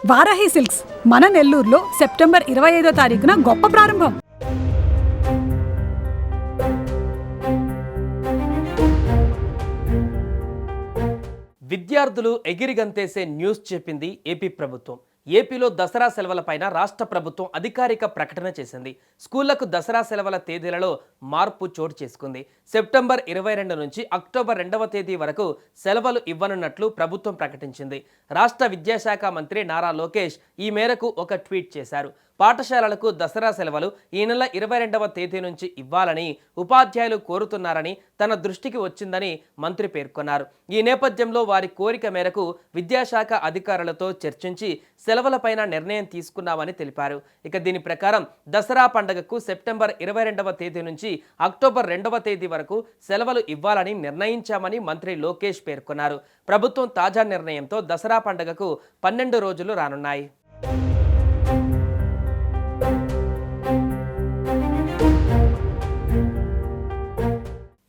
Varahi silks మన నెల్లూరులో September 25వ తారీఖున గొప్ప ప్రారంభం. విద్యార్థులు ఎగిరిగంతేసే న్యూస్ చెప్పింది ఏపీ ప్రభుత్వం. ఏపీలో దసరా సెలవులపైన రాష్ట్ర ప్రభుత్వం అధికారిక ప్రకటన చేసింది. స్కూళ్లకు దసరా సెలవుల తేదీలలో మార్పు చోటు చేసుకుంది. సెప్టెంబర్ 22 నుంచి అక్టోబర్ 2వ తేదీ వరకు సెలవులు ఇవ్వనున్నట్లు ప్రభుత్వం ప్రకటించింది. రాష్ట్ర విద్యాశాఖ మంత్రి నారా లోకేష్ ఈ మేరకు ఒక ట్వీట్ చేశారు. పాఠశాలలకు దసరా సెలవులు ఈ నెల 22వ తేదీ నుంచి ఇవ్వాలని ఉపాధ్యాయులు కోరుతున్నారని తన దృష్టికి వచ్చిందని మంత్రి పేర్కొన్నారు. ఈ నేపథ్యంలో వారి కోరిక మేరకు విద్యాశాఖ అధికారులతో చర్చించి సెలవులపైన నిర్ణయం తీసుకున్నామని తెలిపారు. ఇక దీని ప్రకారం దసరా పండుగకు సెప్టెంబర్ 22వ తేదీ నుంచి అక్టోబర్ 2వ తేదీ వరకు సెలవులు ఇవ్వాలని నిర్ణయించామని మంత్రి లోకేష్ పేర్కొన్నారు. ప్రభుత్వం తాజా నిర్ణయంతో దసరా పండుగకు 12 రోజులు రానున్నాయి.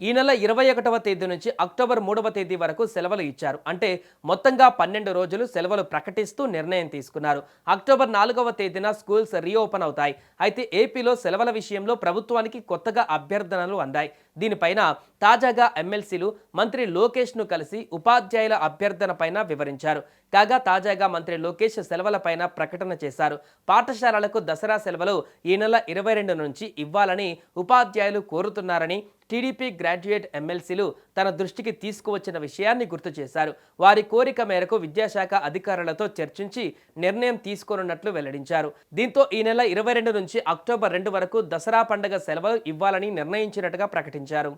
ఈ నెల 21వ తేదీ నుంచి అక్టోబర్ 3వ తేదీ వరకు సెలవులు ఇచ్చారు. అంటే మొత్తంగా 12 రోజులు సెలవులు ప్రకటిస్తూ నిర్ణయం తీసుకున్నారు. అక్టోబర్ 4వ తేదీన స్కూల్స్ రీఓపెన్ అవుతాయి. అయితే ఏపీలో సెలవుల విషయంలో ప్రభుత్వానికి కొత్తగా అభ్యర్థనలు అందాయి. దీనిపైన తాజాగా ఎమ్మెల్సీలు మంత్రి లోకేష్ను కలిసి ఉపాధ్యాయుల అభ్యర్థనపైన వివరించారు. కాగా తాజాగా మంత్రి లోకేష్ సెలవులపైన ప్రకటన చేశారు. పాఠశాలలకు దసరా సెలవులు ఈ నెల 22 నుంచి ఇవ్వాలని ఉపాధ్యాయులు కోరుతున్నారని టీడీపీ గ్రాడ్యుయేట్ ఎమ్మెల్సీలు తన దృష్టికి తీసుకువచ్చిన విషయాన్ని గుర్తు చేశారు. వారి కోరిక మేరకు విద్యాశాఖ అధికారులతో చర్చించి నిర్ణయం తీసుకోనున్నట్లు వెల్లడించారు. దీంతో ఈ నెల 22 నుంచి అక్టోబర్ 2 వరకు దసరా పండుగ సెలవులు ఇవ్వాలని నిర్ణయించినట్టుగా ప్రకటించారు.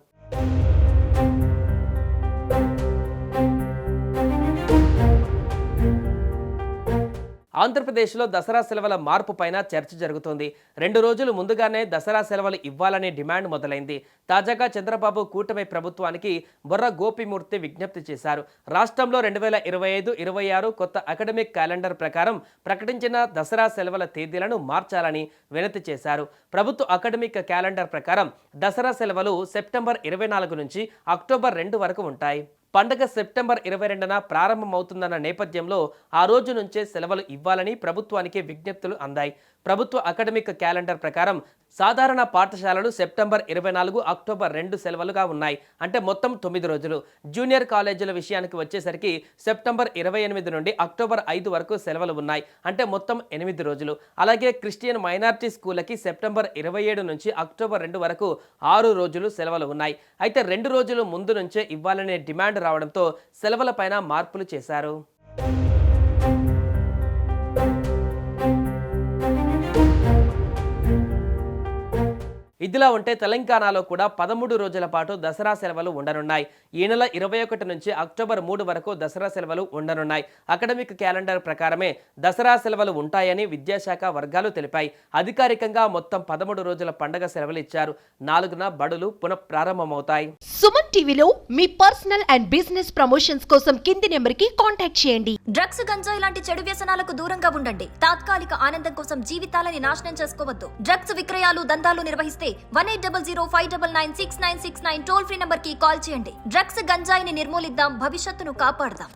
ఆంధ్రప్రదేశ్లో దసరా సెలవుల మార్పు పైన చర్చ జరుగుతోంది. 2 రోజులు ముందుగానే దసరా సెలవులు ఇవ్వాలనే డిమాండ్ మొదలైంది. తాజాగా చంద్రబాబు కూటమి ప్రభుత్వానికి బొర్ర గోపిమూర్తి విజ్ఞప్తి చేశారు. రాష్ట్రంలో 2025-26 కొత్త అకాడమిక్ క్యాలెండర్ ప్రకారం ప్రకటించిన దసరా సెలవుల తేదీలను మార్చాలని వినతి చేశారు. ప్రభుత్వ అకాడమిక్ క్యాలెండర్ ప్రకారం దసరా సెలవులు సెప్టెంబర్ 24 నుంచి అక్టోబర్ 2 వరకు ఉంటాయి. పండగ సెప్టెంబర్ 22న ప్రారంభమవుతుందన్న నేపథ్యంలో ఆ రోజు నుంచే సెలవులు ఇవ్వాలని ప్రభుత్వానికి విజ్ఞప్తులు అందాయి. ప్రభుత్వ అకాడమిక్ క్యాలెండర్ ప్రకారం సాధారణ పాఠశాలలు సెప్టెంబర్ 24, అక్టోబర్ 2 సెలవులుగా ఉన్నాయి. అంటే మొత్తం 9 రోజులు. జూనియర్ కాలేజీల విషయానికి వచ్చేసరికి సెప్టెంబర్ 28 నుండి అక్టోబర్ 5 వరకు సెలవులు ఉన్నాయి. అంటే మొత్తం 8 రోజులు. అలాగే క్రిస్టియన్ మైనారిటీ స్కూళ్ళకి సెప్టెంబర్ 27 నుంచి అక్టోబర్ 2 వరకు 6 రోజులు సెలవులు ఉన్నాయి. అయితే 2 రోజులు ముందు నుంచే ఇవ్వాలనే డిమాండ్ రావడంతో సెలవులపైన మార్పులు చేశారు. ఇదిలా ఉంటే తెలంగాణలో కూడా 13 రోజుల పాటు దసరా సెలవులు ఉండనున్నాయి. ఈ నెల 21 నుంచి అక్టోబర్ 3 వరకు దసరా సెలవులు ఉండనున్నాయి. అకాడమిక్ క్యాలెండర్ ప్రకారమే దసరా సెలవులు ఉంటాయని విద్యాశాఖ వర్గాలు తెలిపాయి. అధికారికంగా మొత్తం 13 రోజుల పండుగ సెలవులు ఇచ్చారు. 4న బడులు పునఃప్రారంభమవుతాయి. సుమన్ టీవీలో మీ పర్సనల్ అండ్ బిజినెస్ ప్రమోషన్స్ కోసం కింది నెంబర్కి కాంటాక్ట్ చేయండి. డ్రగ్స్, గంజాయి లాంటి చెడు వ్యసనాలకు దూరంగా ఉండండి. తాత్కాలిక ఆనందం కోసం జీవితాలని నాశనం చేసుకోవద్దు. డ్రగ్స్ విక్రయాలు, దందాలు నిర్వహిస్తే 1800-599-6969 టోల్ ఫ్రీ నంబర్ కి కాల్ చేయండి. డ్రగ్స్, గంజాయిని నిర్మూలిద్దాం, భవిష్యత్తును కాపాడదాం.